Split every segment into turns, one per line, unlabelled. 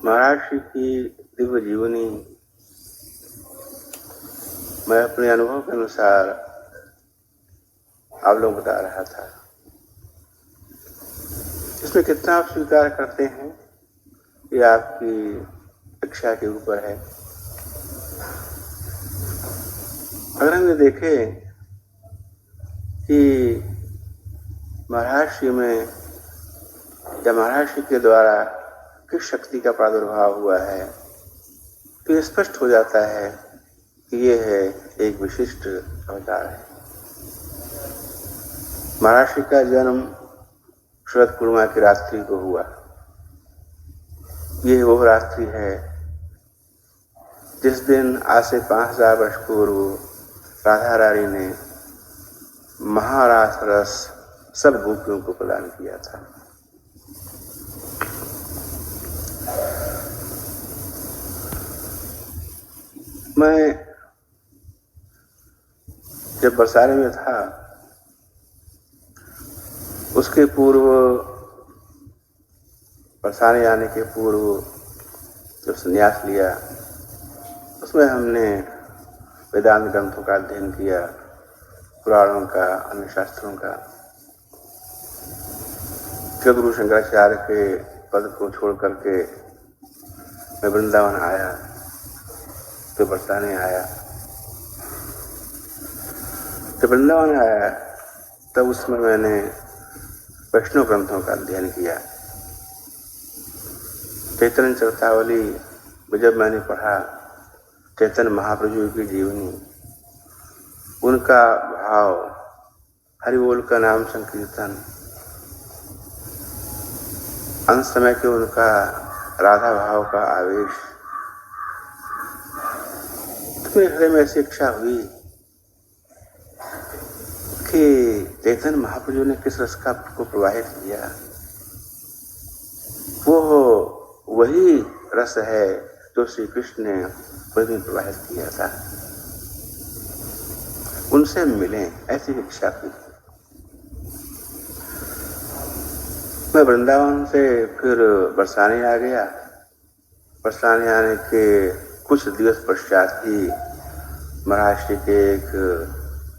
महाराज श्री की दिव्य जीवनी मैं अपने अनुभव के अनुसार आप लोग बता रहा था। इसमें कितना आप स्वीकार करते हैं ये आपकी इच्छा के ऊपर है। अगर हम ये देखें कि महाराज श्री में या महाराज श्री के द्वारा किस शक्ति का प्रादुर्भाव हुआ है तो ये स्पष्ट हो जाता है कि ये है एक विशिष्ट अवतार है। महाराज श्री का जन्म शरद पूर्णिमा की रात्रि को हुआ। ये वो रात्रि है जिस दिन आज से 5000 वर्ष पूर्व राधा रानी ने महारास रस सब गोपियों को प्रदान किया था। मैं जब बरसाने में था उसके पूर्व, बरसाने आने के पूर्व जो संन्यास लिया उसमें हमने वेदांत ग्रंथों का अध्ययन किया, पुराणों का, अन्य शास्त्रों का। गुरु शंकराचार्य के पद को छोड़ करके मैं वृंदावन आया, तो बरसाने आया। जब वृंदावन आया तब उसमें मैंने वैष्णव ग्रंथों का अध्ययन किया। चैतन्य चरितावली जब मैंने पढ़ा, चैतन्य महाप्रभु की जीवनी, उनका भाव, हरि बोल का नाम संकीर्तन, अंत समय के उनका राधा भाव का आवेश, तो मेरे हृदय में ऐसी इच्छा हुई कि चैतन्य महाप्रभु ने किस रस का को प्रवाहित किया, वो वही रस है जो श्री कृष्ण ने प्रतिदिन प्रवाहित किया था। उनसे मिलें, ऐसी इच्छा हुई। मैं वृंदावन से फिर बरसाने आ गया। बरसाने आने के कुछ दिवस पश्चात ही महाराज श्री के एक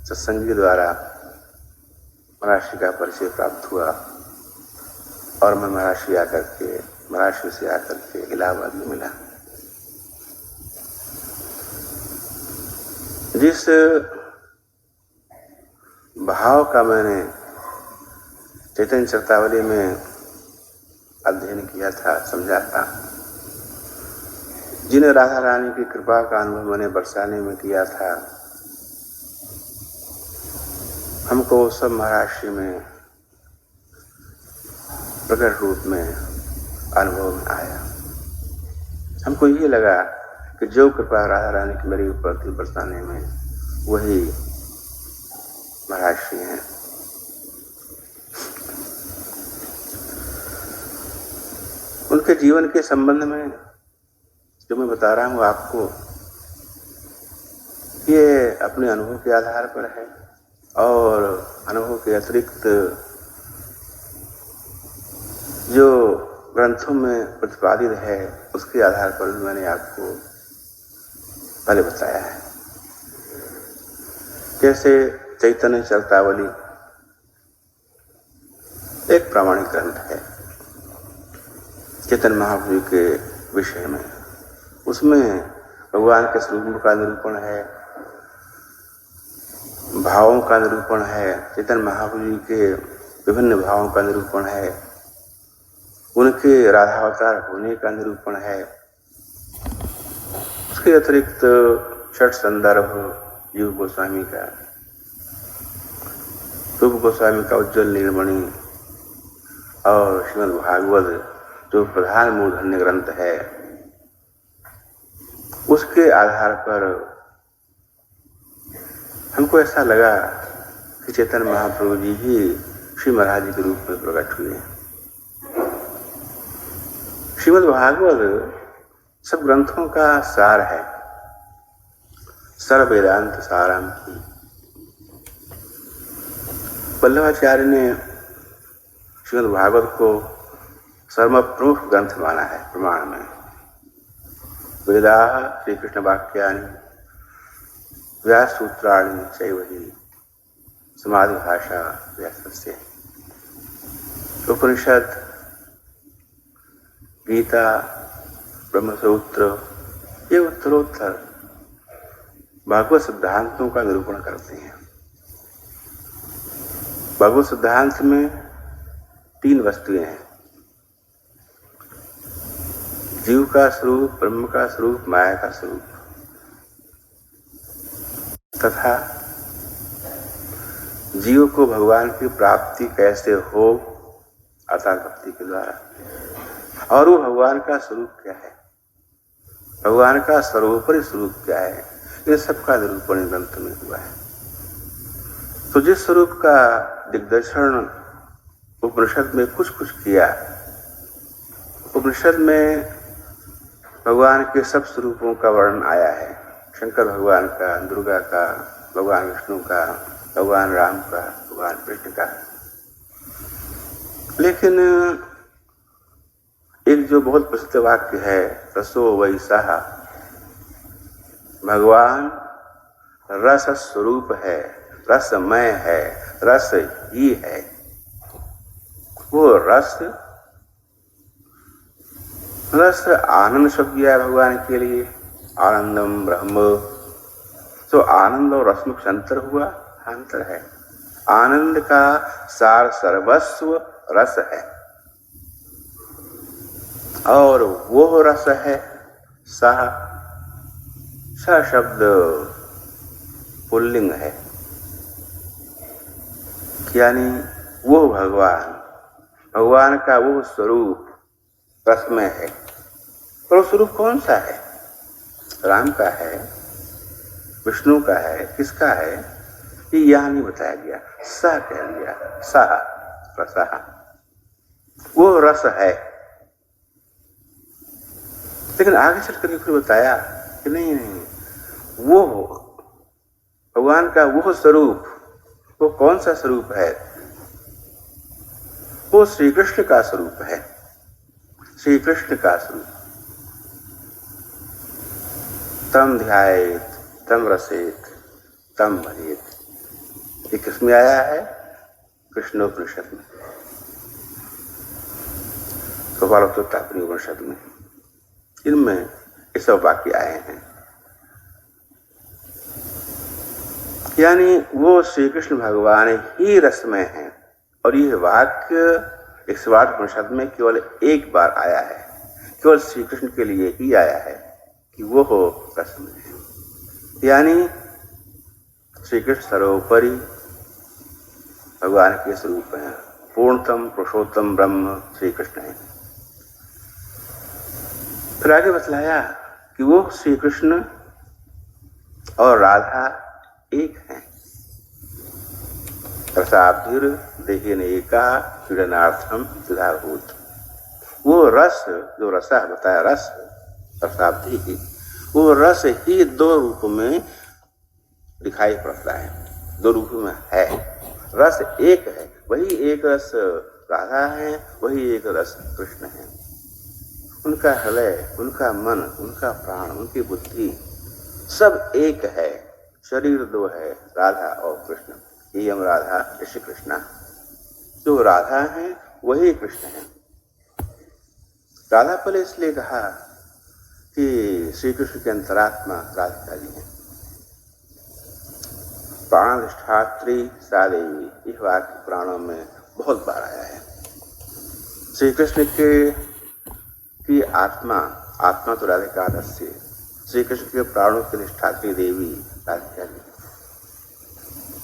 सत्संगी द्वारा महाराज श्री का परिचय प्राप्त हुआ और मैं महाराज श्री से आकर के इलाहाबाद में मिला। जिस भाव का मैंने चैतन्य चरितावली में अध्ययन किया था, समझा था, जिन्हें राधा रानी की कृपा का अनुभव मैंने बरसाने में किया था, हमको वो सब महाराज श्री में प्रकट रूप में अनुभव में आया। हमको ये लगा कि जो कृपा राधा रानी की मेरी ऊपर थी बरसाने में, वही महाराज श्री हैं। उनके जीवन के संबंध में जो मैं बता रहा हूँ आपको, ये अपने अनुभव के आधार पर है और अनुभव के अतिरिक्त जो ग्रंथों में प्रतिपादित है उसके आधार पर भी मैंने आपको पहले बताया है। जैसे चैतन्य चरितावली एक प्रामाणिक ग्रंथ है चैतन्य महाप्रभु के विषय में। उसमें भगवान के स्वरूप का निरूपण है, भावों का निरूपण है, चैतन्य महाप्रभु के विभिन्न भावों का निरूपण है, उनके राधावतार होने का निरूपण है। उसके अतिरिक्त छठ संदर्भ जीव गोस्वामी का, रूप गोस्वामी का उज्ज्वल नीलमणि और श्रीमद् भागवत जो प्रधान मूर्धन्य ग्रंथ है, उसके आधार पर हमको ऐसा लगा कि चैतन्य महाप्रभु जी ही श्री महाराज जी के रूप में प्रकट हुए। श्रीमद् भागवत सब ग्रंथों का सार है, सर्व वेदांत साराम की। वल्लभाचार्य ने श्रीमद् भागवत को सर्व प्रमुख ग्रंथ माना है प्रमाण में। वेदाः श्रीकृष्ण वाक्यानि व्याससूत्राणि चैव हि समाधि भाषा व्यासस्य। उपनिषद, गीता, ब्रह्मसूत्र ये उत्तरोत्तर भागवत सिद्धांतों का निरूपण करते हैं। भागवत सिद्धांत में 3 वस्तुएं हैं, जीव का स्वरूप, ब्रह्म का स्वरूप, माया का स्वरूप, तथा जीव को भगवान की प्राप्ति कैसे हो अतः भक्ति के द्वारा, और वो भगवान का स्वरूप क्या है, भगवान का सर्वोपरि स्वरूप क्या है, इन सबका निरूपण ग्रंथ में हुआ है। तो जिस स्वरूप का दिग्दर्शन उपनिषद में कुछ कुछ किया, उपनिषद में भगवान के सब स्वरूपों का वर्णन आया है, शंकर भगवान का, दुर्गा का, भगवान विष्णु का, भगवान राम का, भगवान कृष्ण का। लेकिन एक जो बहुत प्रसिद्ध वाक्य है, रसो वैसा, भगवान रस स्वरूप है, रसमय है, रस ही है। वो रस आनंद शब्द दिया है भगवान के लिए, आनंदम ब्रह्म। तो आनंद और रस में कुछ अंतर हुआ? अंतर है। आनंद का सार सर्वस्व रस है, और वो रस है सह। स शब्द पुल्लिंग है, यानी वो भगवान का वो स्वरूप रसमय है। पर वो स्वरूप कौन सा है? राम का है, विष्णु का है, किसका है, ये यहां नहीं बताया गया, सा कह दिया, सा रसः, वो रस है। लेकिन आगे चलकर फिर बताया कि नहीं, वो भगवान का वो स्वरूप, वो कौन सा स्वरूप है? वो श्री कृष्ण का स्वरूप है, श्री कृष्ण का स्वरूप। तम ध्यायेत, तम रसेत, तम भजेत। ये किसमें आया है? कृष्णोपनिषद में, कपालोत्तरतापनी उपनिषद में। इनमें ये सब वाक्य आए हैं। यानी वो श्री कृष्ण भगवान ही रसमय हैं, और यह वाक्य 108 उपनिषद में केवल एक बार आया है, केवल श्री कृष्ण के लिए ही आया है कि वो हो रसमय है। यानी श्री कृष्ण सर्वोपरि भगवान के स्वरूप हैं, पूर्णतम पुरुषोत्तम ब्रह्म श्री कृष्ण है। फिर आगे बतलाया कि वो श्री कृष्ण और राधा एक हैं। रसाब्धिर देहेन एका क्रीडनार्थम सुधाभूत। वो रस, जो रसा बताया, रस रसाब्धि ही, वो रस ही 2 रूप में दिखाई पड़ता है, 2 रूप में है। रस एक है, वही एक रस राधा है, वही एक रस कृष्ण है। उनका हृदय, उनका मन, उनका प्राण, उनकी बुद्धि सब एक है। शरीर 2 है, राधा और कृष्ण। ये हम राधा, श्री कृष्णा। जो राधा है वही कृष्ण है। राधा पहले इसलिए कहा कि श्री कृष्ण के अंतरात्मा राधिका जी है। प्राणाधिष्ठात्री सा देवी, यह वाक्य पुराणों में बहुत बार आया है। श्री कृष्ण की आत्मा तो राधिका दस्य, श्री कृष्ण के प्राणों की अधिष्ठात्री देवी राधिका जी।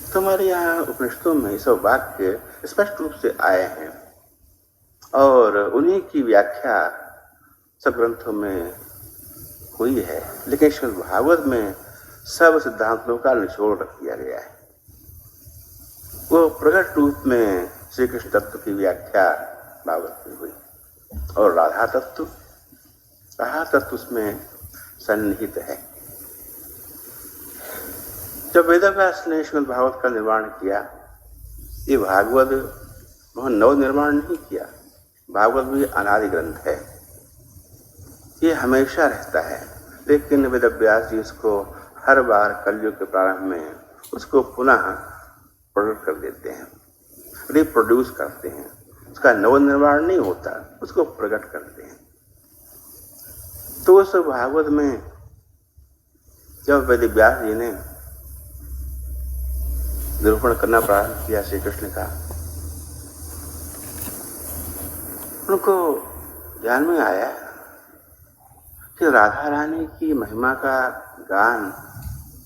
तो हमारे यहाँ उपनिषदों में सब वाक्य स्पष्ट रूप से आए हैं, और उन्हीं की व्याख्या सब ग्रंथों में हुई है। लेकिन श्रीमद् भागवत में सब सिद्धांतों का निचोड़ रख दिया गया है। वो प्रकट रूप में श्री कृष्ण तत्व की व्याख्या भागवत में हुई, और राधा तत्व उसमें सन्निहित है। जब वेदव्यास ने श्रीमद् भागवत का निर्माण किया, ये भागवत बहुत नव निर्माण नहीं किया। भागवत भी अनादि ग्रंथ है, ये हमेशा रहता है। लेकिन वेद व्यास जी इसको हर बार कलयुग के प्रारंभ में उसको पुनः प्रकट कर देते हैं, रिप्रोड्यूस करते हैं। उसका नवनिर्माण नहीं होता, उसको प्रकट करते हैं। तो उस भागवत में जब वेद व्यास जी ने निरूपण करना प्रारंभ किया श्री कृष्ण का, उनको ध्यान में आया कि राधा रानी की महिमा का गान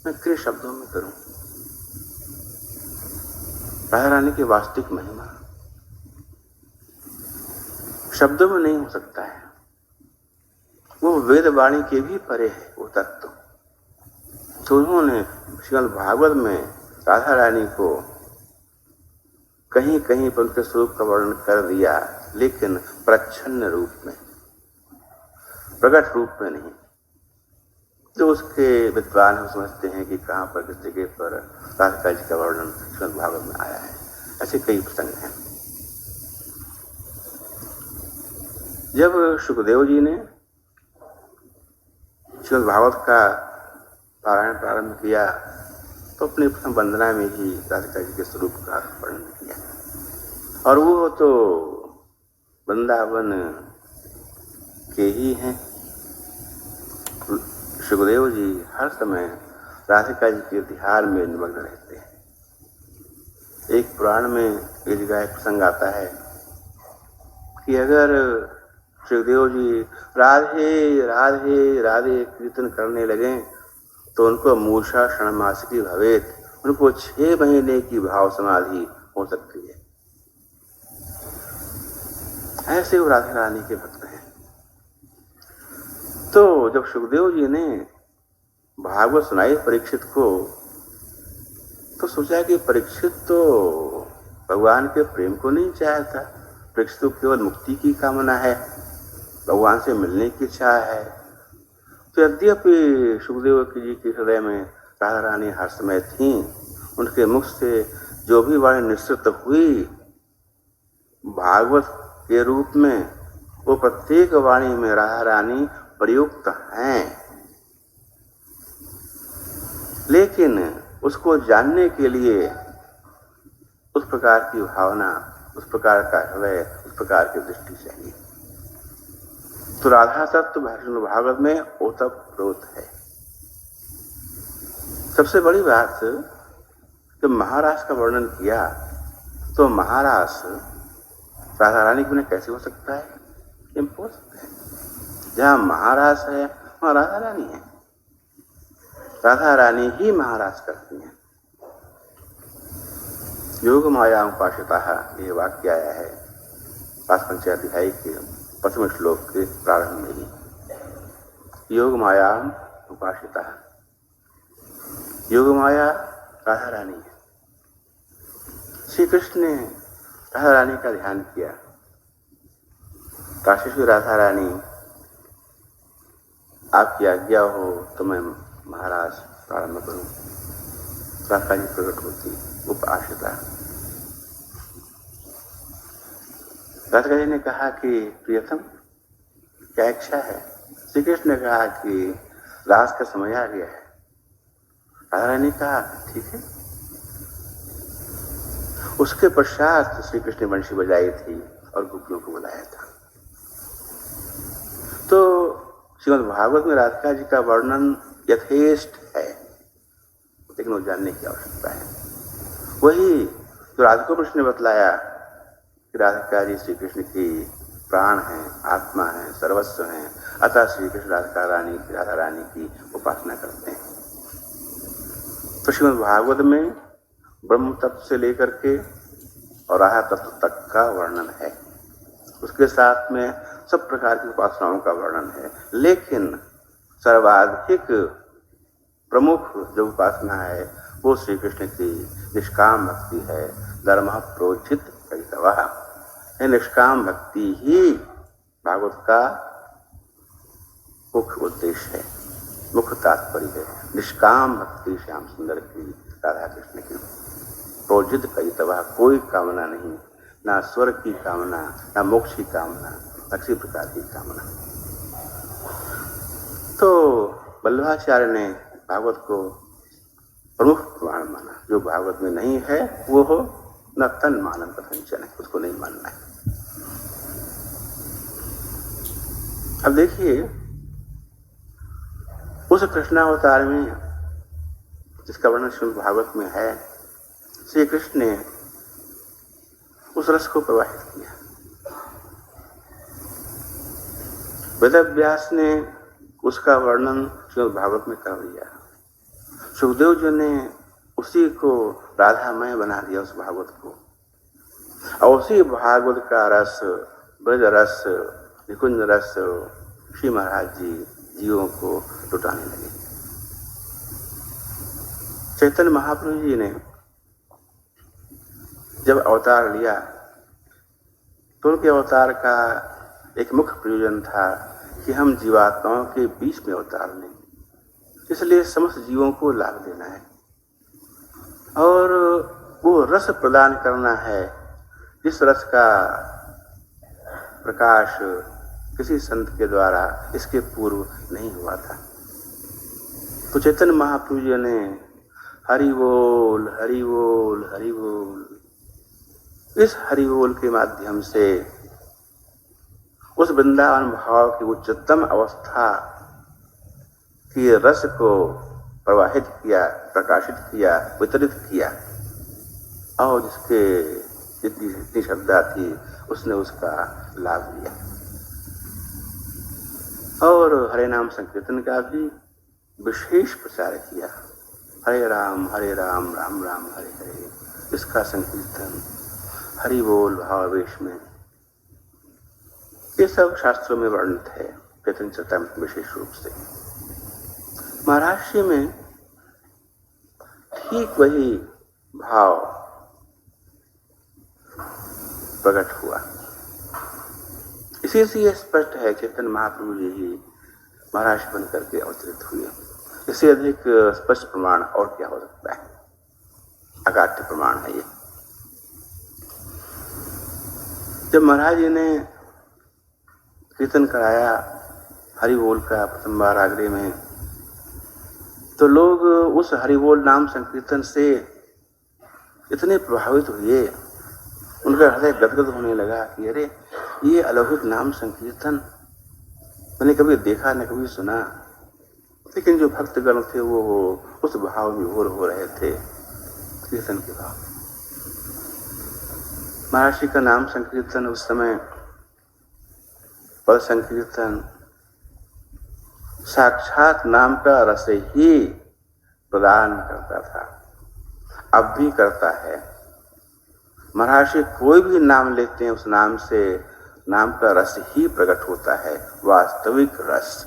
मैं किन शब्दों में करूं। राधा रानी की वास्तविक महिमा शब्दों में नहीं हो सकता है, वो वेद वाणी के भी परे है वो तत्व। तो उन्होंने श्रीमद् भागवत में राधा रानी को कहीं कहीं पर उनके स्वरूप का वर्णन कर दिया, लेकिन प्रच्छन्न रूप में, प्रकट रूप में नहीं। जो उसके विद्वान समझते हैं कि कहाँ पर किस जगह पर राधिका जी का वर्णन श्रीमद् भागवत में आया है। ऐसे कई प्रसंग हैं। जब सुखदेव जी ने श्रीमद् भागवत का पारायण प्रारंभ किया तो अपनी प्रथम वंदना में ही राधिका जी के स्वरूप का वर्णन किया, और वो तो वृंदावन के ही हैं। सुखदेव जी हर समय राधिका जी के ध्यान में निमग्न रहते हैं। एक पुराण में ये जगह एक प्रसंग आता है कि अगर सुखदेव जी राधे राधे राधे कीर्तन करने लगे तो उनको मूषा षण्मासिकी भवेत, उनको 6 महीने की भाव समाधि हो सकती है। ऐसे वो राधा रानी के भक्त हैं। तो जब सुखदेव जी ने भागवत सुनाई परीक्षित को, तो सोचा कि परीक्षित तो भगवान के प्रेम को नहीं चाहता, परीक्षित तो केवल मुक्ति की कामना है, भगवान से मिलने की इच्छा है। तो यद्यपि सुखदेव जी के हृदय में राधा रानी हर समय थी, उनके मुख से जो भी वाणी निश्चित हुई भागवत के रूप में, वो प्रत्येक वाणी में राधा रानी प्रयुक्त हैं। लेकिन उसको जानने के लिए उस प्रकार की भावना, उस प्रकार का हृदय, उस प्रकार की दृष्टि चाहिए। तो राधा तत्व भागवत में ओतप्रोत है। सबसे बड़ी बात, जब महारास का वर्णन किया तो महारास राधा रानी के बिना कैसे हो सकता है? इम्पॉसिबल है। जहां महारास है वहां राधा रानी है, राधा रानी ही महारास करती हैं। योग माया उपासिता, ये वाक्य आया है 5 अध्याय के 5वें श्लोक के प्रारंभ में ही। योग माया उपासिता, योग माया राधा रानी है। श्री कृष्ण ने राधा रानी का ध्यान किया। काशी राधा रानी, आपकी आज्ञा हो तो मैं महाराज प्रारंभ करूं। राधा जी प्रकट होती उपासिता। राधा जी ने कहा कि प्रियतम क्या इच्छा है? श्री कृष्ण ने कहा कि रास का समय आ गया है। राधा रानी ने कहा ठीक है। उसके पश्चात श्री कृष्ण ने बंशी बजाई थी और गोपियों को बुलाया था। तो श्रीमद् भागवत में राधिका जी का वर्णन यथेष्ट है, लेकिन वो जानने की आवश्यकता है। वही जो राधिका कृष्ण ने बतलाया कि राधिका जी श्री कृष्ण की प्राण हैं, आत्मा हैं, सर्वस्व हैं, अतः श्री कृष्ण राधा रानी की उपासना करते हैं। तो श्रीमद् भागवत में ब्रह्म तत्व से लेकर के और राधा तत्व तक का वर्णन है। उसके साथ में सब प्रकार की उपासनाओं का वर्णन है, लेकिन सर्वाधिक प्रमुख जो उपासना है वो श्री कृष्ण की निष्काम भक्ति है। धर्म प्रोचित कैतवः, यह निष्काम भक्ति ही भागवत का मुख्य उद्देश्य है, मुख्य तात्पर्य है। निष्काम भक्ति श्याम सुंदर की, राधा कृष्ण की। प्रोजित कैतवः, कोई कामना नहीं, ना स्वर्ग की कामना, ना मोक्ष की कामना, ना किसी प्रकार की कामना। तो वल्लभाचार्य ने भागवत को प्रमुख प्रमाण माना। जो भागवत में नहीं है वो हो न तन मानन कथंचन है, उसको नहीं मानना है। अब देखिए उस कृष्णावतार में जिसका वर्णन श्रीमद् भागवत में है, श्री कृष्ण ने उस रस को प्रवाहित किया। वेदव्यास ने उसका वर्णन श्रीमद् भागवत में कर दिया। सुखदेव जी ने उसी को राधामय बना दिया उस भागवत को, और उसी भागवत का रस, ब्रज रस, निकुंज रस श्री महाराज जी जीवों को लुटाने लगे। चैतन्य महाप्रभु जी ने जब अवतार लिया तो उनके अवतार का एक मुख्य प्रयोजन था कि हम जीवात्माओं के बीच में अवतार लें, इसलिए समस्त जीवों को लाभ देना है और वो रस प्रदान करना है जिस रस का प्रकाश किसी संत के द्वारा इसके पूर्व नहीं हुआ था। तो चैतन्य महाप्रभु जी ने हरि बोल हरि बोल हरि बोल, इस हरि बोल के माध्यम से उस वृंदावन भाव की उच्चतम अवस्था की रस को प्रवाहित किया, प्रकाशित किया, वितरित किया, और जिसके जितनी श्रद्धा थी उसने उसका लाभ लिया। और हरे नाम संकीर्तन का भी विशेष प्रचार किया। हरे राम राम राम हरे हरे, इसका संकीर्तन हरि बोल भावावेश में, ये सब शास्त्रों में वर्णित है चैतन्य चरितामृत विशेष रूप से। महाराष्ट्र में ठीक वही भाव प्रकट हुआ। इसी से यह स्पष्ट है चैतन्य महाप्रभु जी ही महाराज बन करके अवतरित हुए। इससे अधिक स्पष्ट प्रमाण और क्या हो सकता है? अकाट्य प्रमाण है ये। जब महाराज जी ने कीर्तन कराया हरि बोल का प्रथम बार आगरे में, तो लोग उस हरि बोल नाम संकीर्तन से इतने प्रभावित हुए, उनका हृदय गदगद होने लगा कि अरे ये अलौकिक नाम संकीर्तन मैंने कभी देखा न कभी सुना। लेकिन जो भक्तगण थे वो उस भाव में विभोर हो रहे थे, कीर्तन के भाव। महर्षि का नाम संकीर्तन उस समय पद संकीर्तन साक्षात नाम का रस ही प्रदान करता था, अब भी करता है। महर्षि कोई भी नाम लेते हैं, उस नाम से नाम का रस ही प्रकट होता है, वास्तविक रस।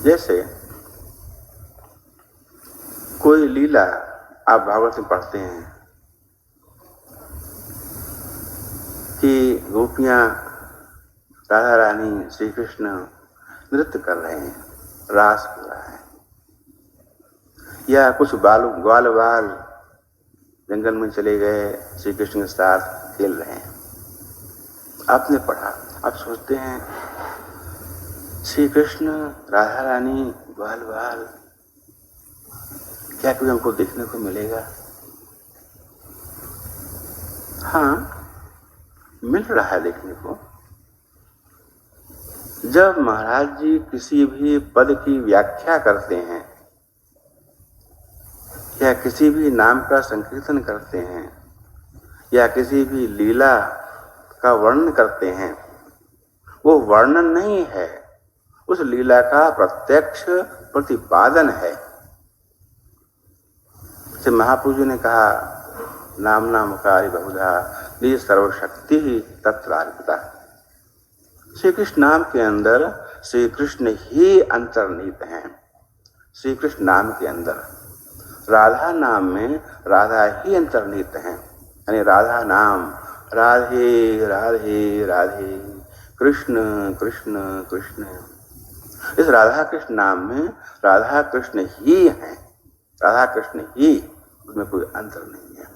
जैसे कोई लीला आप भागवत में पढ़ते हैं कि गोपियां राधा रानी श्री कृष्ण नृत्य कर रहे हैं, रास हो रहा है, या कुछ ग्वाल बाल जंगल में चले गए श्री कृष्ण के साथ खेल रहे हैं। आपने पढ़ा, आप सोचते हैं श्री कृष्ण राधा रानी ग्वाल बाल, क्या कोई हमको देखने को मिलेगा? हाँ, मिल रहा है देखने को। जब महाराज जी किसी भी पद की व्याख्या करते हैं या किसी भी नाम का संकीर्तन करते हैं या किसी भी लीला का वर्णन करते हैं, वो वर्णन नहीं है, उस लीला का प्रत्यक्ष प्रतिपादन है। जैसे महाप्रभु जी ने कहा, नाम नामकारी बहुधा निज सर्वशक्ति ही तत्रार्पिता। श्री कृष्ण नाम के अंदर श्री कृष्ण ही अंतर्निहित हैं। श्री कृष्ण नाम के अंदर राधा नाम में राधा ही अंतर्निहित हैं, यानी राधा नाम राधे राधे राधे कृष्ण कृष्ण कृष्ण, इस राधा कृष्ण नाम में राधा कृष्ण ही हैं, राधा कृष्ण ही, उसमें कोई अंतर नहीं है।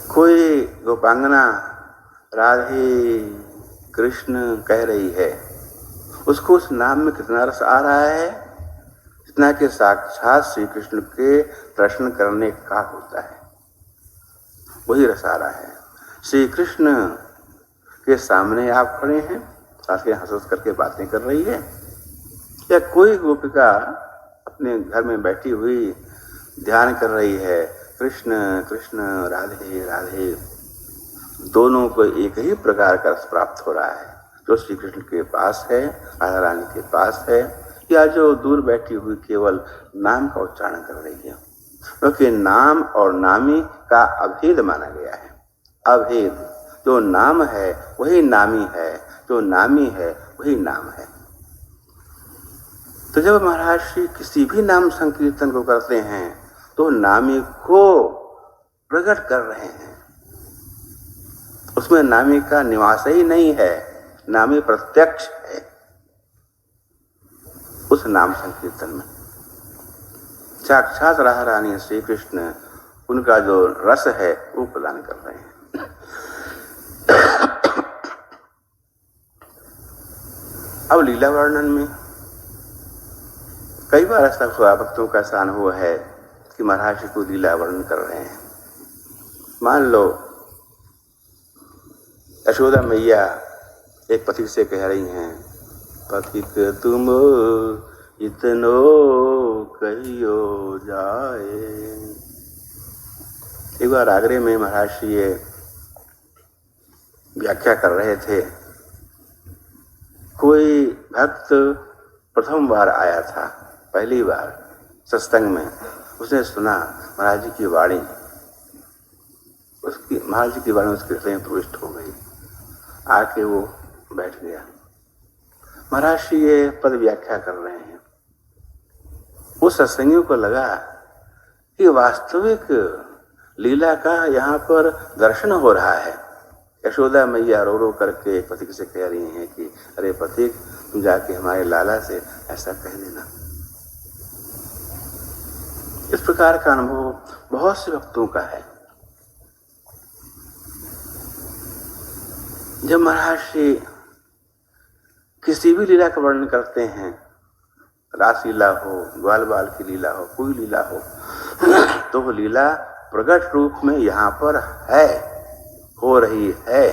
कोई गोपांगना राधे कृष्ण कह रही है, उसको उस नाम में कितना रस आ रहा है, जितना कि साक्षात श्री कृष्ण के दर्शन करने का होता है, वही रस आ रहा है। श्री कृष्ण के सामने आप खड़े हैं, साथ में हंस करके बातें कर रही है, या कोई गोपिका अपने घर में बैठी हुई ध्यान कर रही है, कृष्ण कृष्ण राधे राधे, दोनों को एक ही प्रकार का रस प्राप्त हो रहा है, जो श्री कृष्ण के पास है, राधा रानी के पास है, या जो दूर बैठी हुई केवल नाम का उच्चारण कर रही है, क्योंकि नाम और नामी का अभेद माना गया है। अभेद, जो नाम है वही नामी है, जो नामी है वही नाम है। तो जब महाराज श्री किसी भी नाम संकीर्तन को करते हैं तो नामी को प्रकट कर रहे हैं, उसमें नामी का निवास ही नहीं है, नामी प्रत्यक्ष है उस नाम संकीर्तन में। साक्षात राधा रानी श्री कृष्ण उनका जो रस है वो प्रदान कर रहे हैं। अब लीला वर्णन में कई बार ऐसा हुआ, भक्तों का ऐसा अनुभव है कि महाराज जी को लीला वर्णन कर रहे हैं। मान लो यशोदा मैया एक पथिक से कह रही हैं, पथिक तुम इतनो कहियो जाए। एक बार आगरे में महाराज जी ये व्याख्या कर रहे थे, कोई भक्त प्रथम बार आया था, पहली बार सत्संग में, उसने सुना महाराज जी की वाणी, उसकी महाराज जी की वाणी उसके हृदय में प्रविष्ट हो गई, आके वो बैठ गया। महाराज जी ये पद व्याख्या कर रहे हैं। उस सत्संगियों को लगा कि वास्तविक लीला का यहाँ पर दर्शन हो रहा है। यशोदा मैया रो रो करके पथिक से कह रही हैं कि अरे पथिक, तुम जाके हमारे लाला से ऐसा कह देना। इस प्रकार का अनुभव बहुत से भक्तों का है। जब महाराज श्री किसी भी लीला का वर्णन करते हैं, रास लीला हो, ग्वाल बाल की लीला हो, कोई लीला हो, तो वो लीला प्रकट रूप में यहाँ पर है, हो रही है।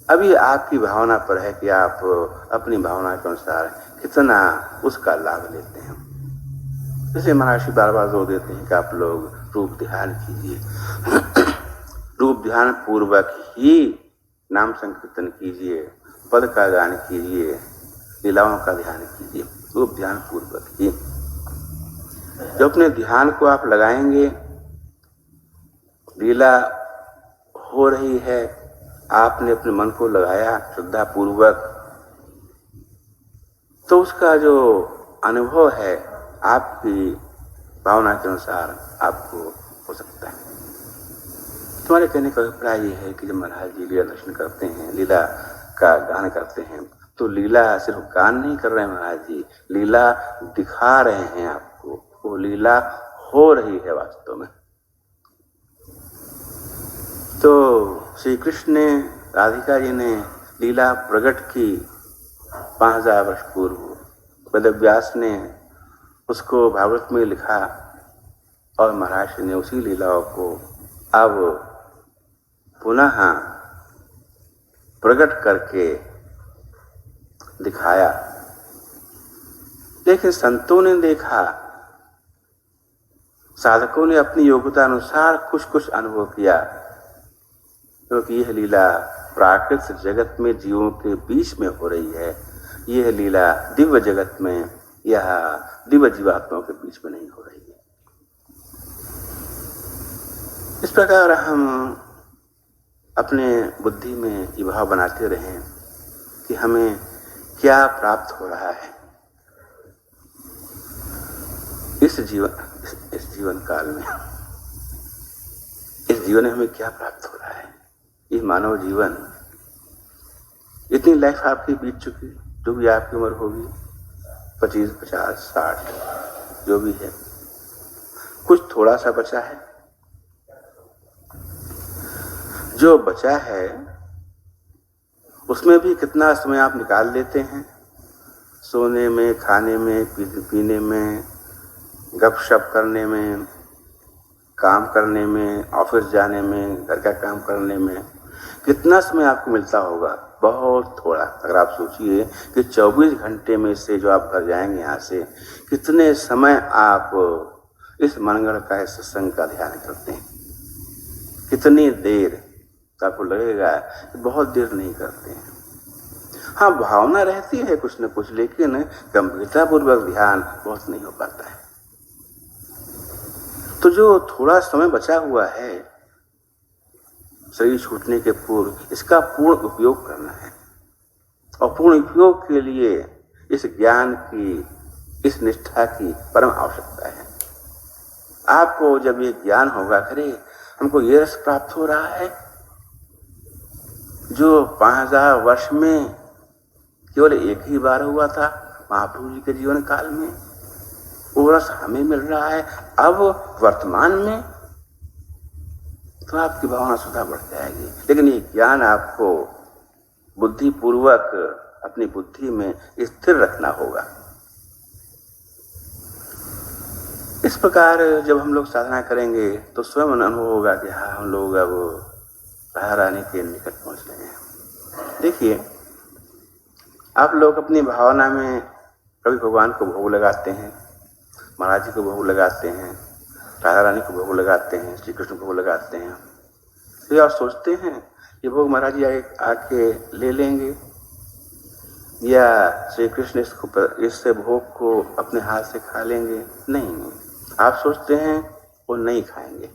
अभी आपकी भावना पर है कि आप अपनी भावना के अनुसार कितना उसका लाभ लेते हैं। जैसे महाराज जी बार बार जोर देते हैं कि आप लोग रूप ध्यान कीजिए, रूप ध्यान पूर्वक ही नाम संकीर्तन कीजिए, पद का गान कीजिए, लीलाओं का ध्यान कीजिए, रूप ध्यान पूर्वक ही। जब अपने ध्यान को आप लगाएंगे, लीला हो रही है, आपने अपने मन को लगाया श्रद्धा पूर्वक, तो उसका जो अनुभव है आपकी भावना के अनुसार आपको हो सकता है। तुम्हारे कहने का अभिप्राय ये है कि जब महाराज जी लीला दर्शन करते हैं, लीला का गान करते हैं, तो लीला सिर्फ गान नहीं कर रहे हैं महाराज जी, लीला दिखा रहे हैं आपको, वो लीला हो रही है वास्तव में। तो श्री कृष्ण ने, राधिका जी ने लीला प्रकट की 5000 वर्ष पूर्व, वेदव्यास ने उसको भागवत में लिखा और महाराज ने उसी लीलाओं को अब पुनः प्रकट करके दिखाया। लेकिन संतों ने देखा, साधकों ने अपनी योग्यता अनुसार कुछ कुछ अनुभव किया, क्योंकि यह लीला प्राकृतिक जगत में जीवों के बीच में हो रही है, यह लीला दिव्य जगत में या दिव्य जीवात्माओं के बीच में नहीं हो रही है। इस प्रकार हम अपने बुद्धि में ये भाव बनाते रहें कि हमें क्या प्राप्त हो रहा है इस जीवन काल में, इस जीवन में हमें क्या प्राप्त हो रहा है। ये मानव जीवन, इतनी लाइफ आपकी बीत चुकी, जो भी आपकी उम्र होगी 25, 50, 60 जो भी है, कुछ थोड़ा सा बचा है। जो बचा है उसमें भी कितना समय आप निकाल लेते हैं, सोने में, खाने में, पीने में, गपशप करने में, काम करने में, ऑफिस जाने में, घर का काम करने में कितना समय आपको मिलता होगा? बहुत थोड़ा। अगर आप सोचिए कि 24 घंटे में से जो आप घर जाएंगे यहाँ से, कितने समय आप इस मनगढ़ का, इस सत्संग का ध्यान करते हैं, कितनी देर? तो आपको लगेगा कि बहुत देर नहीं करते हैं। हाँ, भावना रहती है कुछ न कुछ, लेकिन गंभीरतापूर्वक ध्यान बहुत नहीं हो पाता है। तो जो थोड़ा समय बचा हुआ है शरीर छूटने के पूर्व, इसका पूर्ण उपयोग करना है। और पूर्ण उपयोग के लिए इस ज्ञान की, इस निष्ठा की परम आवश्यकता है। आपको जब ये ज्ञान होगा, अरे हमको ये रस प्राप्त हो रहा है जो 5000 वर्ष में केवल एक ही बार हुआ था महाप्रभु जी के जीवन काल में, वो रस हमें मिल रहा है अब वर्तमान में, तो आपकी भावना सुधा बढ़ जाएगी। लेकिन ये ज्ञान आपको बुद्धिपूर्वक अपनी बुद्धि में स्थिर रखना होगा। इस प्रकार जब हम लोग साधना करेंगे तो स्वयं अनुभव होगा कि हाँ, हम लोग अब राधा रानी के निकट पहुंच रहे हैं। देखिए, आप लोग अपनी भावना में कभी भगवान को भोग लगाते हैं, महाराज जी को भोग लगाते हैं, राधा रानी को भोग लगाते हैं, श्री कृष्ण को भोग लगाते हैं, तो आप सोचते हैं ये भोग महाराज जी आके ले लेंगे या श्री कृष्ण इससे भोग को अपने हाथ से खा लेंगे? नहीं, आप सोचते हैं वो नहीं खाएंगे।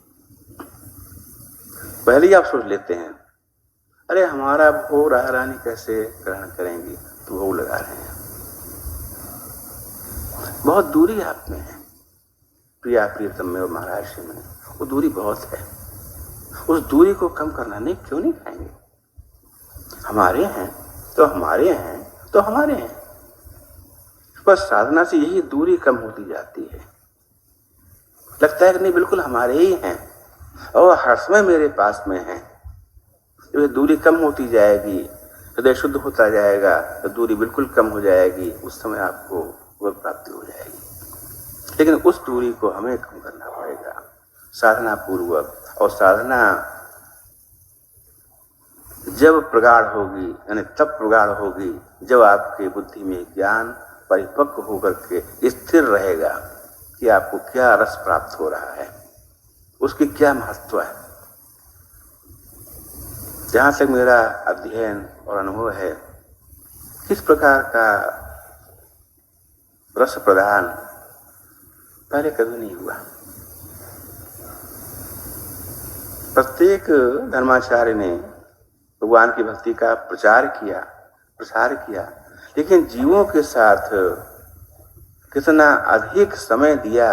पहले ही आप सोच लेते हैं, अरे हमारा भोग राधा रानी कैसे ग्रहण करेंगी, तो भोग लगा रहे हैं। बहुत दूरी आप में है, प्रिया प्रियतम में और महाराज जी में, वो दूरी बहुत है। उस दूरी को कम करना नहीं, क्यों नहीं खाएंगे? हमारे हैं तो हमारे हैं तो हमारे हैं। बस साधना से यही दूरी कम होती जाती है। लगता है कि नहीं, बिल्कुल हमारे ही हैं और हर समय मेरे पास में हैं। जब दूरी कम होती जाएगी, हृदय शुद्ध होता जाएगा, तो दूरी बिल्कुल कम हो जाएगी। उस समय आपको वो प्राप्ति हो जाएगी। लेकिन उस दूरी को हमें कम करना पड़ेगा साधना पूर्वक। और साधना जब प्रगाढ़ होगी, यानी तब प्रगाढ़ होगी जब आपके बुद्धि में ज्ञान परिपक्व होकर के स्थिर रहेगा कि आपको क्या रस प्राप्त हो रहा है, उसकी क्या महत्व है। जहाँ तक मेरा अध्ययन और अनुभव है, किस प्रकार का रस प्रदान पहले कभी नहीं हुआ। प्रत्येक धर्माचार्य ने भगवान की भक्ति का प्रसार किया, लेकिन जीवों के साथ कितना अधिक समय दिया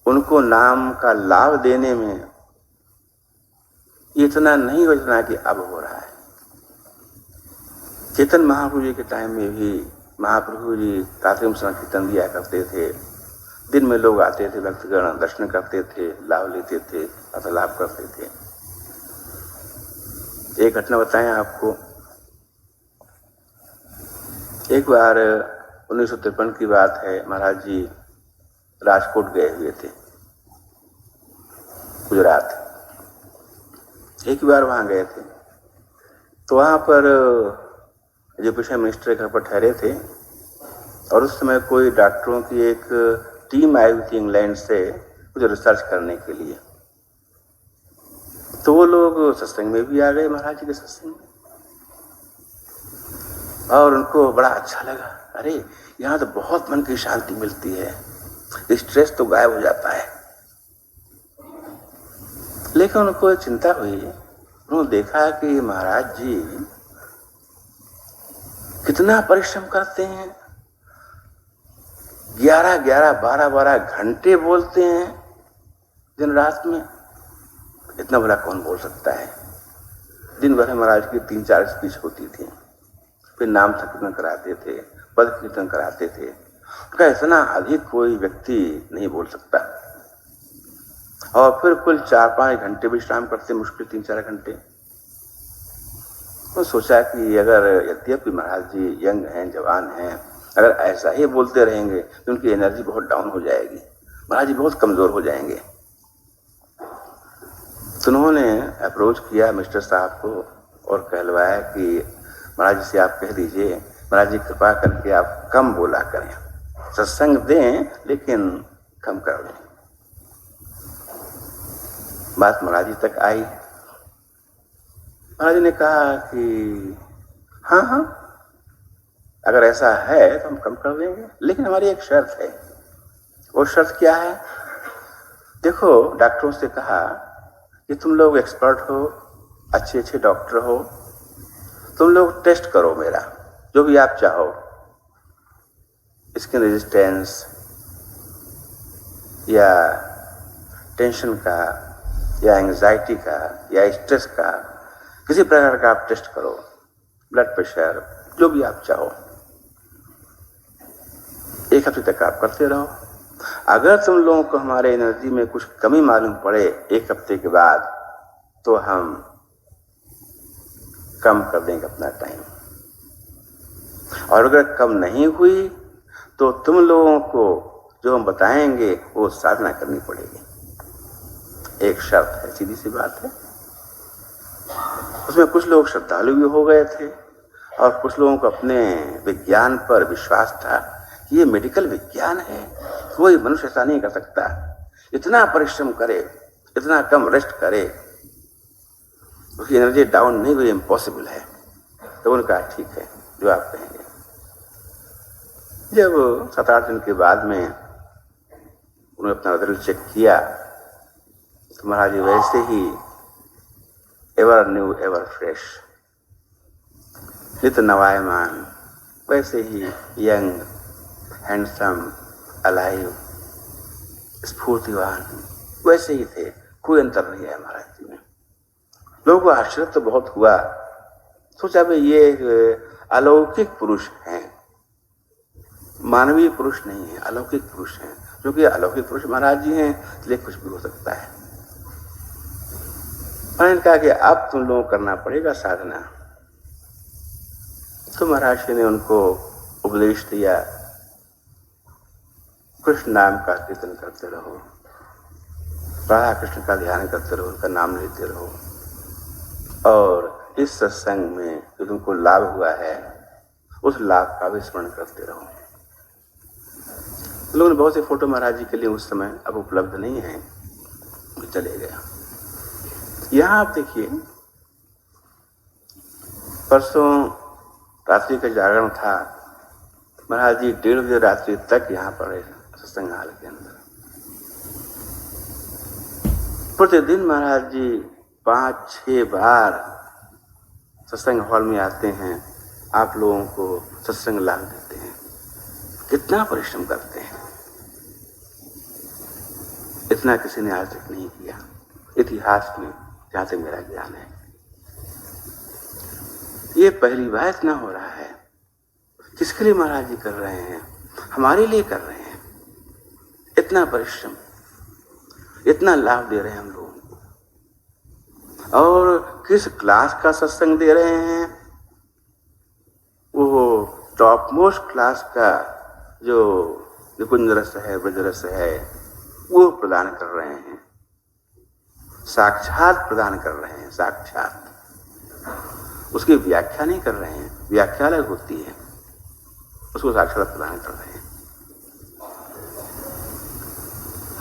उनको नाम का लाभ देने में, इतना नहीं जितना कि अब हो रहा है। चेतन महाप्रभु जी के टाइम में भी महाप्रभु जी रात्रि में कीर्तन दिया करते थे। दिन में लोग आते थे, भक्तगण दर्शन करते थे, लाभ लेते थे, वार्तालाप करते थे। एक घटना बताएं आपको। एक बार 1953 की बात है, महाराज जी राजकोट गए हुए थे, गुजरात। एक बार वहां गए थे, तो वहां पर एजुकेशन मिनिस्टर के घर पर ठहरे थे और उस समय कोई डॉक्टरों की एक टीम आई हुई थी इंग्लैंड से कुछ रिसर्च करने के लिए। तो वो लोग सत्संग में भी आ गए, महाराज जी के सत्संग में, और उनको बड़ा अच्छा लगा। अरे यहाँ तो बहुत मन की शांति मिलती है, स्ट्रेस तो गायब हो जाता है। लेकिन उनको चिंता हुई, उन्होंने देखा कि महाराज जी कितना परिश्रम करते हैं, 11-11, 12-12 घंटे बोलते हैं दिन रात में। इतना बड़ा कौन बोल सकता है। दिन भर महाराज की 3-4 स्पीच होती थी, फिर नाम कीर्तन कराते थे, पद कीर्तन कराते थे। उनका इतना अधिक कोई व्यक्ति नहीं बोल सकता। और फिर कुल 4-5 घंटे विश्राम करते, मुश्किल 3-4 घंटे। तो सोचा कि अगर यद्यपि महाराज जी यंग हैं, जवान हैं, अगर ऐसा ही बोलते रहेंगे तो उनकी एनर्जी बहुत डाउन हो जाएगी, महाराज जी बहुत कमजोर हो जाएंगे। तो उन्होंने अप्रोच किया मिस्टर साहब को और कहलवाया कि महाराज जी से आप कह दीजिए, महाराज जी कृपा करके आप कम बोला करें, सत्संग दें लेकिन कम कर दें। बात महाराज जी तक आई। महाराज जी ने कहा कि हाँ हाँ, अगर ऐसा है तो हम कम कर देंगे, लेकिन हमारी एक शर्त है। वो शर्त क्या है? देखो, डॉक्टरों से कहा कि तुम लोग एक्सपर्ट हो, अच्छे अच्छे डॉक्टर हो, तुम लोग टेस्ट करो मेरा, जो भी आप चाहो, स्किन रेजिस्टेंस या टेंशन का या एंजाइटी का या स्ट्रेस का, किसी प्रकार का आप टेस्ट करो, ब्लड प्रेशर, जो भी आप चाहो, 1 हफ्ते तक आप करते रहो। अगर तुम लोगों को हमारे एनर्जी में कुछ कमी मालूम पड़े 1 हफ्ते के बाद, तो हम कम कर देंगे अपना टाइम, और अगर कम नहीं हुई तो तुम लोगों को जो हम बताएंगे वो साधना करनी पड़ेगी। एक शर्त है, सीधी सी बात है। उसमें कुछ लोग श्रद्धालु भी हो गए थे और कुछ लोगों को अपने विज्ञान पर विश्वास था कि ये मेडिकल विज्ञान है, कोई मनुष्य ऐसा नहीं कर सकता, इतना परिश्रम करे, इतना कम रेस्ट करे, उसकी एनर्जी डाउन नहीं हुई, इम्पॉसिबल है। तो उन्होंने कहा ठीक है, जो आप कहेंगे। जब 7-8 दिन के बाद में उन्होंने अपना रिजल्ट चेक किया तो महाराज जी वैसे he ever new ever fresh, नित नवायमान, वैसे ही यंग, हैंडसम, अलाइव, स्फूर्तिवान, वैसे ही थे, कोई अंतर नहीं है महाराज जी में। लोगों को आश्चर्य तो बहुत हुआ, सोचा भाई ये अलौकिक पुरुष हैं, मानवीय पुरुष नहीं है, अलौकिक पुरुष हैं। क्योंकि अलौकिक पुरुष महाराज जी हैं, इसलिए कुछ भी हो सकता है। मैंने कहा कि अब तुम लोगों को करना पड़ेगा साधना। तो महाराज जी ने उनको उपदेश दिया, कृष्ण नाम का कीर्तन करते रहो, राधा कृष्ण का ध्यान करते रहो, उनका नाम लेते रहो, और इस सत्संग में जो तुमको लाभ हुआ है उस लाभ का भी स्मरण करते रहो। लोगों ने बहुत से फोटो महाराज जी के लिए उस समय अब उपलब्ध नहीं है, चले गया। यहाँ आप देखिए, परसों रात्रि का जागरण था, महाराज जी 1:30 बजे रात्रि तक यहाँ पर रहे सत्संग हाल के अंदर। प्रतिदिन महाराज जी 5-6 बार सत्संग हॉल में आते हैं, आप लोगों को सत्संग लाभ देते हैं। कितना परिश्रम करते हैं, इतना किसी ने आज तक नहीं किया इतिहास में, जहां तक मेरा ज्ञान है। ये पहली बार इतना हो रहा है। किसके लिए महाराज जी कर रहे हैं? हमारे लिए कर रहे हैं। इतना परिश्रम, इतना लाभ दे रहे हैं हम लोगों को। और किस क्लास का सत्संग दे रहे हैं? वो टॉप मोस्ट क्लास का जो निकुंज रस है, ब्रज रस है, वो प्रदान कर रहे हैं, साक्षात प्रदान कर रहे हैं, साक्षात। उसकी व्याख्या नहीं कर रहे हैं, व्याख्या अलग होती है, उसको साक्षात प्रदान कर रहे हैं।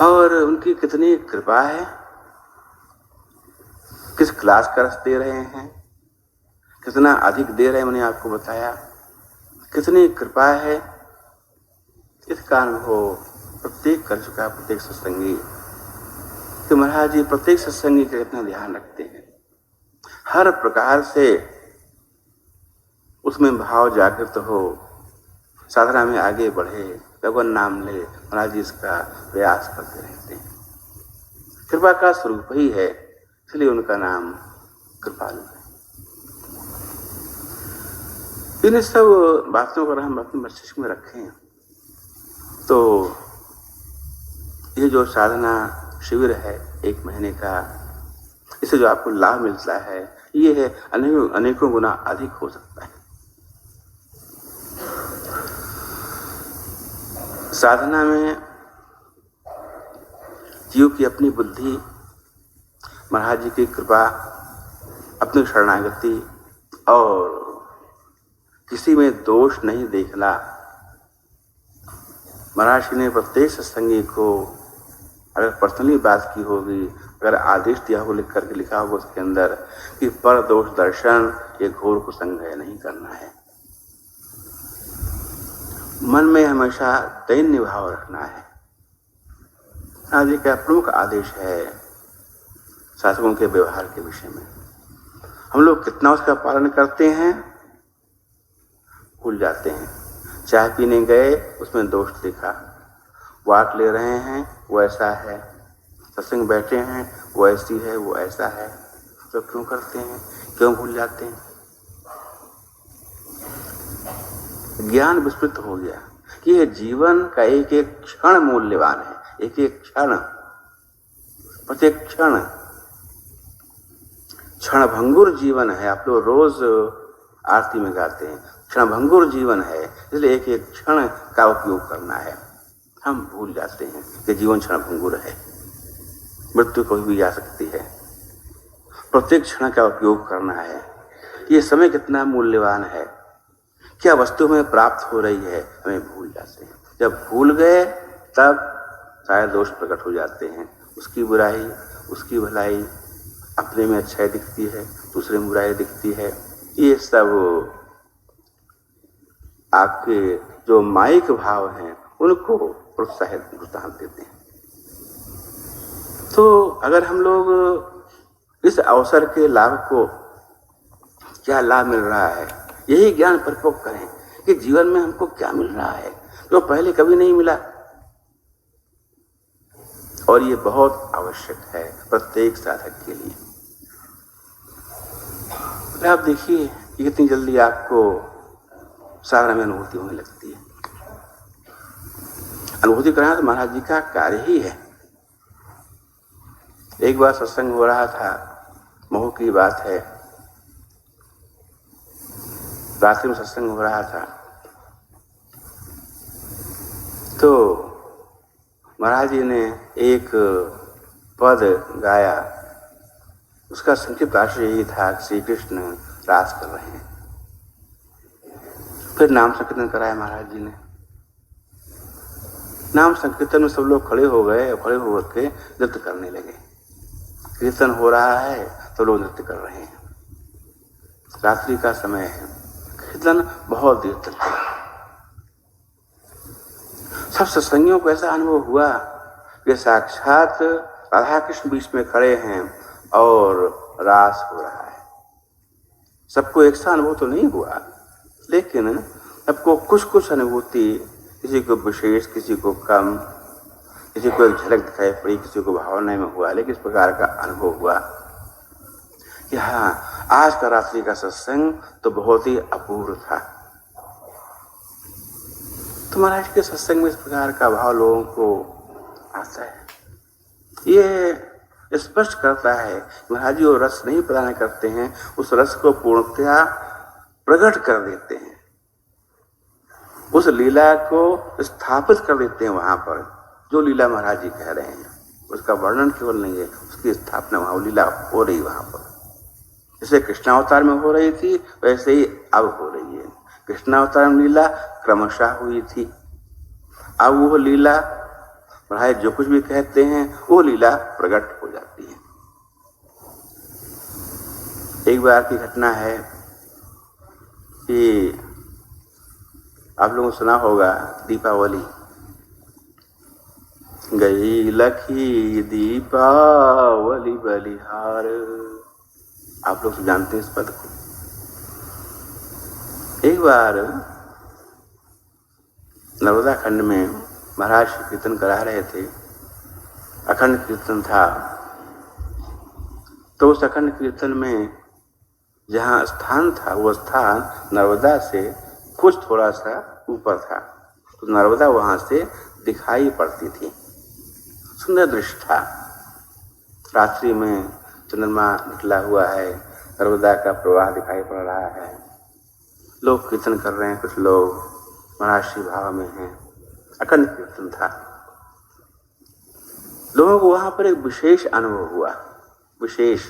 और उनकी कितनी कृपा है, किस क्लास का रस दे रहे हैं, कितना अधिक दे रहे हैं, मैंने आपको बताया। कितनी कृपा है, इस कारण हो प्रत्येक कर चुका प्रत्येक सत्संगी कि महाराज जी प्रत्येक सत्संगी का कितना ध्यान रखते हैं, हर प्रकार से उसमें भाव जागृत हो, साधना में आगे बढ़े, भगवान नाम ले, महाराज जी इसका प्रयास करते रहते हैं। कृपा का स्वरूप ही है, इसलिए उनका नाम कृपालु है। इन सब बातों को हम अपने मस्तिष्क में रखें तो ये जो साधना शिविर है 1 महीने का, इससे जो आपको लाभ मिलता है, ये है अनेकों गुना अधिक हो सकता है। साधना में जीव की अपनी बुद्धि, महाराज जी की कृपा, अपनी शरणागति और किसी में दोष नहीं देखना। महाराज जी ने प्रत्येक सत्संगी को अगर पर्सनली बात की होगी, अगर आदेश दिया हो लिख करके लिखा होगा उसके अंदर कि पर दोष दर्शन ये घोर कुसंग है, नहीं करना है। मन में हमेशा दैन्य भाव रखना है। आज का प्रमुख आदेश है शासकों के व्यवहार के विषय में। हम लोग कितना उसका पालन करते हैं भूल जाते हैं। चाय पीने गए, उसमें दोष देखा, वाट ले रहे हैं वो ऐसा है, सत्संग बैठे हैं वो ऐसी है वो ऐसा है, तो क्यों करते हैं, क्यों भूल जाते हैं? ज्ञान विस्मृत हो गया कि यह जीवन का एक एक क्षण मूल्यवान है। एक एक क्षण, प्रत्येक क्षण क्षणभंगुर जीवन है। आप लोग रोज आरती में गाते हैं क्षणभंगुर जीवन है, इसलिए एक एक क्षण का उपयोग करना है। हम भूल जाते हैं कि जीवन क्षणभंगुर है, मृत्यु कोई भी आ सकती है। प्रत्येक क्षण का उपयोग करना है। ये समय कितना मूल्यवान है, क्या वस्तु हमें प्राप्त हो रही है, हमें भूल जाते हैं। जब भूल गए तब सारे दोष प्रकट हो जाते हैं। उसकी बुराई, उसकी भलाई, अपने में अच्छाई दिखती है, दूसरे में बुराई दिखती है। ये सब आपके जो माइक भाव हैं उनको प्रोत्साहन देते हैं। तो अगर हम लोग इस अवसर के लाभ को, क्या लाभ मिल रहा है, यही ज्ञान परिपक्व करें कि जीवन में हमको क्या मिल रहा है जो पहले कभी नहीं मिला। और ये बहुत आवश्यक है प्रत्येक साधक के लिए। आप देखिए कि कितनी जल्दी आपको साधना में अनुभूति होने लगती है। अनुभूति कराना तो महाराज जी का कार्य ही है। एक बार सत्संग हो रहा था, महू की बात है, रात्रि में सत्संग हो रहा था, तो महाराज जी ने एक पद गाया। उसका संक्षिप्त आशय यही था कि श्री कृष्ण रास कर रहे हैं। फिर नाम संकीर्तन कराया महाराज जी ने। नाम संकीर्तन में सब लोग खड़े हो गए और खड़े होकर के नृत्य करने लगे। कीर्तन हो रहा है तो लोग नृत्य कर रहे हैं। रात्रि का समय है, कीर्तन बहुत देर तक चला। सब सत्संगियों को ऐसा अनुभव हुआ कि साक्षात राधा कृष्ण बीच में खड़े हैं और रास हो रहा है। सबको एक सा अनुभव तो नहीं हुआ, लेकिन सबको कुछ कुछ अनुभूति, किसी को विशेष, किसी को कम, किसी को एक झलक दिखाई पड़ी, किसी को भावना में हुआ, लेकिन इस प्रकार का अनुभव हुआ कि हाँ, आज का रात्रि का सत्संग तो बहुत ही अपूर्व था। तो महाराज के सत्संग में इस प्रकार का भाव लोगों को आता है। ये स्पष्ट करता है महाराज जी वो रस नहीं प्रदान करते हैं, उस रस को पूर्णतया प्रकट कर देते हैं, उस लीला को स्थापित कर देते हैं। वहां पर जो लीला महाराज जी कह रहे हैं उसका वर्णन केवल नहीं है, उसकी स्थापना वहां लीला हो रही वहां पर। जैसे कृष्णावतार में हो रही थी वैसे ही अब हो रही है। कृष्णावतार में लीला क्रमशः हुई थी, अब वो लीला महाराज जो कुछ भी कहते हैं वो लीला प्रकट हो जाती है। एक बार की घटना है कि आप लोगों को सुना होगा, दीपावली गई लखी दीपावली बलिहार। आप लोग जानते हैं इस पद को। एक बार नर्मदा खंड में महाराज कीर्तन करा रहे थे, अखंड कीर्तन था। तो उस अखंड कीर्तन में जहाँ स्थान था वो स्थान नर्मदा से कुछ थोड़ा सा ऊपर था, तो नर्मदा वहां से दिखाई पड़ती थी। सुंदर दृश्य था। रात्रि में चंद्रमा निकला हुआ है, नर्मदा का प्रवाह दिखाई पड़ रहा है। लोग कीर्तन कर रहे हैं, कुछ लोग महाराष्ट्री भाव में हैं। अखंड कीर्तन था। लोगों को वहां पर एक विशेष अनुभव हुआ। विशेष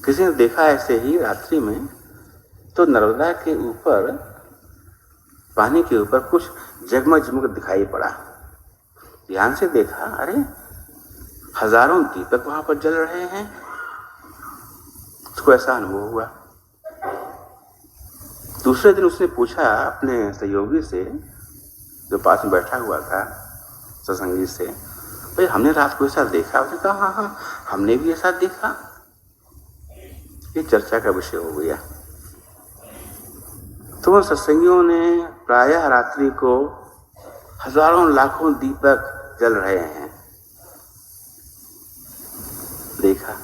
किसी ने देखा ऐसे ही रात्रि में, तो नर्मदा के ऊपर, पानी के ऊपर कुछ जगमग जगमग दिखाई पड़ा। ध्यान से देखा, अरे हजारों दीपक वहां पर जल रहे हैं। उसको ऐसा अनुभव हुआ। दूसरे दिन उसने पूछा अपने सहयोगी से, जो पास में बैठा हुआ था, सत्संगी से, भाई हमने रात को ऐसा देखा? उसने कहा हाँ हाँ हमने भी ऐसा देखा। ये चर्चा का विषय हो गया। तो सत्संगियों ने प्रायः रात्रि को हजारों लाखों दीपक जल रहे हैं देखा।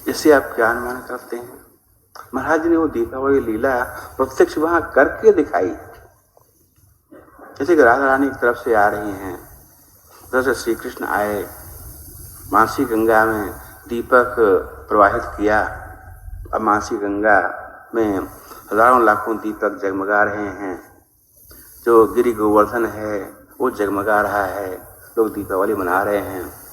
इससे आप क्या अनुमान करते हैं? महाराज जी ने वो दीपावली लीला प्रत्यक्ष वहां करके दिखाई। जैसे कि राधा रानी की तरफ से आ रही हैं, उधर से श्री कृष्ण आए, मानसी गंगा में दीपक प्रवाहित किया। अब मानसी गंगा में हजारों लाखों दीपक जगमगा रहे हैं। जो गिरि गोवर्धन है वो जगमगा रहा है, लोग दीपावली मना रहे हैं।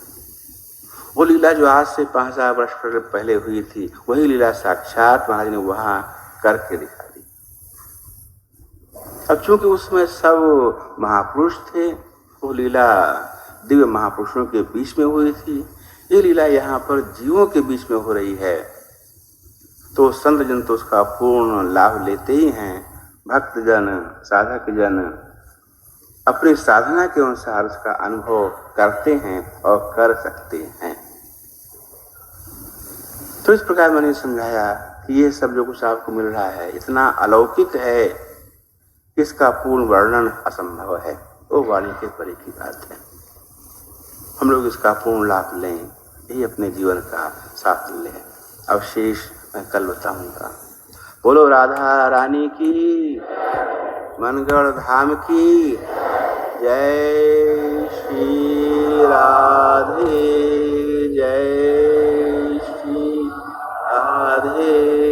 वो लीला जो आज से 5000 वर्ष पहले हुई थी, वही लीला साक्षात महाराज ने वहां करके दिखा दी। अब चूंकि उसमें सब महापुरुष थे, वो लीला दिव्य महापुरुषों के बीच में हुई थी। ये लीला यहाँ पर जीवों के बीच में हो रही है, तो संत जन तो उसका पूर्ण लाभ लेते ही हैं। भक्त जन, साधक जन अपनी साधना के अनुसार उसका अनुभव करते हैं और कर सकते हैं। तो इस प्रकार मैंने समझाया कि ये सब जो कुछ आपको मिल रहा है इतना अलौकिक है, इसका पूर्ण वर्णन असंभव है। वो वाणी के परे की बात है। हम लोग इसका पूर्ण लाभ लें, यही अपने जीवन का साफल्य है। अवशेष मैं कल बताऊंगा। बोलो राधा रानी की, मनगढ़ धाम की जय। श्री राधे, जय श्री राधे।